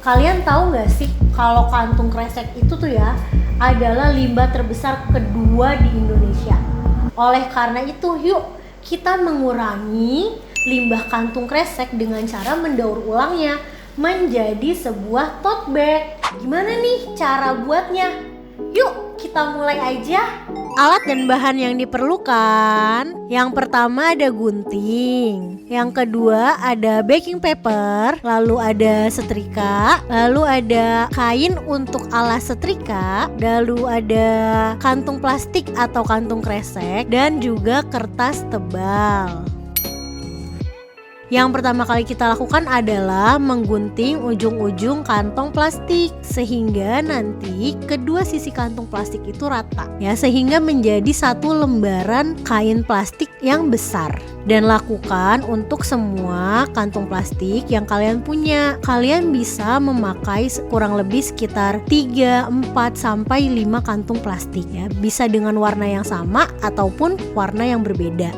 Kalian tahu nggak sih kalau kantung kresek itu tuh ya adalah limbah terbesar kedua di Indonesia. Oleh karena itu, yuk kita mengurangi limbah kantung kresek dengan cara mendaur ulangnya menjadi sebuah tote bag. Gimana nih cara buatnya? Yuk kita mulai aja. Alat dan bahan yang diperlukan, yang pertama ada gunting, yang kedua ada baking paper, lalu ada setrika, lalu ada kain untuk alas setrika, lalu ada kantung plastik atau kantung kresek, dan juga kertas tebal. Yang pertama kali kita lakukan adalah menggunting ujung-ujung kantong plastik sehingga nanti kedua sisi kantong plastik itu rata ya, sehingga menjadi satu lembaran kain plastik yang besar. Dan lakukan untuk semua kantong plastik yang kalian punya. Kalian bisa memakai kurang lebih sekitar 3, 4 sampai 5 kantung plastik ya. Bisa dengan warna yang sama ataupun warna yang berbeda.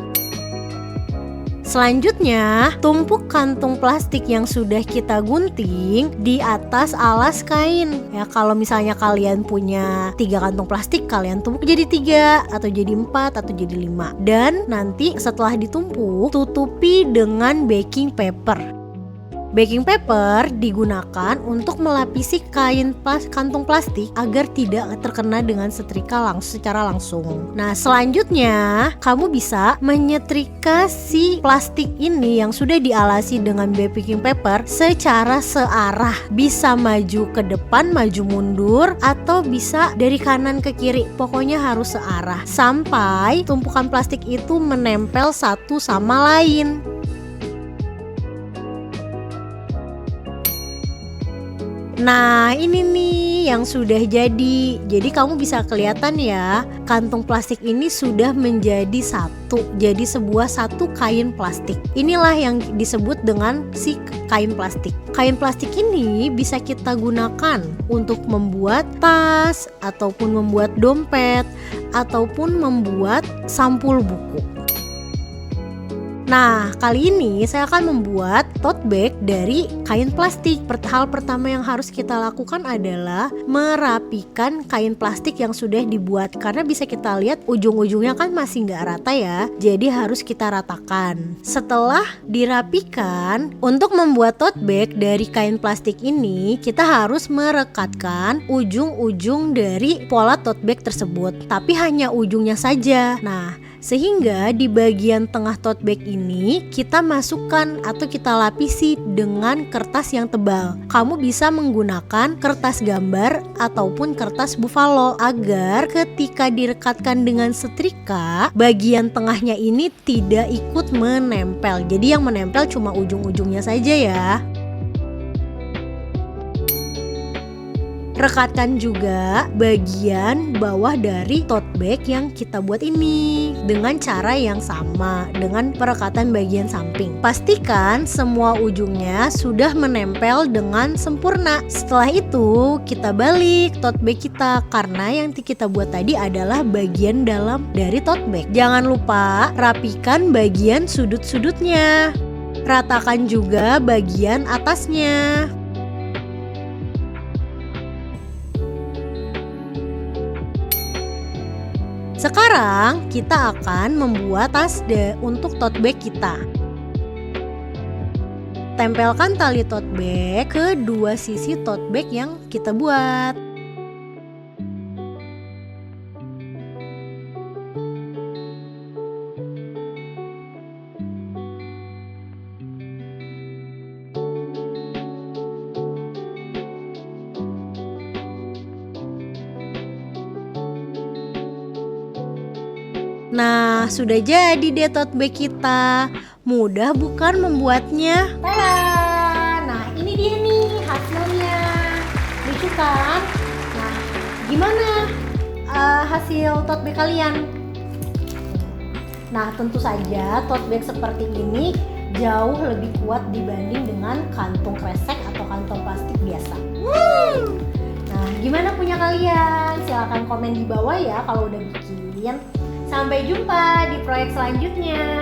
Selanjutnya, tumpuk kantung plastik yang sudah kita gunting di atas alas kain. Ya, kalau misalnya kalian punya 3 kantung plastik, kalian tumpuk jadi 3 atau jadi 4 atau jadi 5. Dan nanti setelah ditumpuk, tutupi dengan baking paper. Baking paper digunakan untuk melapisi kantung plastik agar tidak terkena dengan setrika secara langsung. Nah, selanjutnya kamu bisa menyetrika si plastik ini yang sudah dialasi dengan baking paper secara searah. Bisa maju ke depan, maju mundur, atau bisa dari kanan ke kiri. Pokoknya harus searah sampai tumpukan plastik itu menempel satu sama lain. Nah, ini nih yang sudah jadi. Jadi kamu bisa kelihatan ya, kantung plastik ini sudah menjadi satu. Jadi satu kain plastik. Inilah yang disebut dengan si kain plastik. Kain plastik ini bisa kita gunakan untuk membuat tas, ataupun membuat dompet, ataupun membuat sampul buku. Nah, kali ini saya akan membuat tote bag dari kain plastik. Hal pertama yang harus kita lakukan adalah merapikan kain plastik yang sudah dibuat. Karena bisa kita lihat ujung-ujungnya kan masih nggak rata ya. Jadi harus kita ratakan. Setelah dirapikan, untuk membuat tote bag dari kain plastik ini, kita harus merekatkan ujung-ujung dari pola tote bag tersebut. Tapi hanya ujungnya saja. Nah, sehingga di bagian tengah tote bag ini kita masukkan atau kita lapisi dengan kertas yang tebal. Kamu bisa menggunakan kertas gambar ataupun kertas buffalo agar ketika direkatkan dengan setrika, bagian tengahnya ini tidak ikut menempel. Jadi yang menempel cuma ujung-ujungnya saja ya. Rekatkan juga bagian bawah dari tote bag yang kita buat ini dengan cara yang sama, dengan perekatan bagian samping. Pastikan semua ujungnya sudah menempel dengan sempurna. Setelah itu kita balik tote bag kita, karena yang kita buat tadi adalah bagian dalam dari tote bag. Jangan lupa rapikan bagian sudut-sudutnya. Ratakan juga bagian atasnya. Sekarang kita akan membuat tas untuk tote bag kita. Tempelkan tali tote bag ke dua sisi tote bag yang kita buat. Nah, sudah jadi deh tote bag kita. Mudah bukan membuatnya? Tada! Nah, ini dia nih hasilnya. Lucu kan? Nah, gimana hasil tote bag kalian? Nah, tentu saja tote bag seperti ini jauh lebih kuat dibanding dengan kantung kresek atau kantong plastik biasa. Nah, gimana punya kalian? Silahkan komen di bawah ya kalau udah bikin. Sampai jumpa di proyek selanjutnya.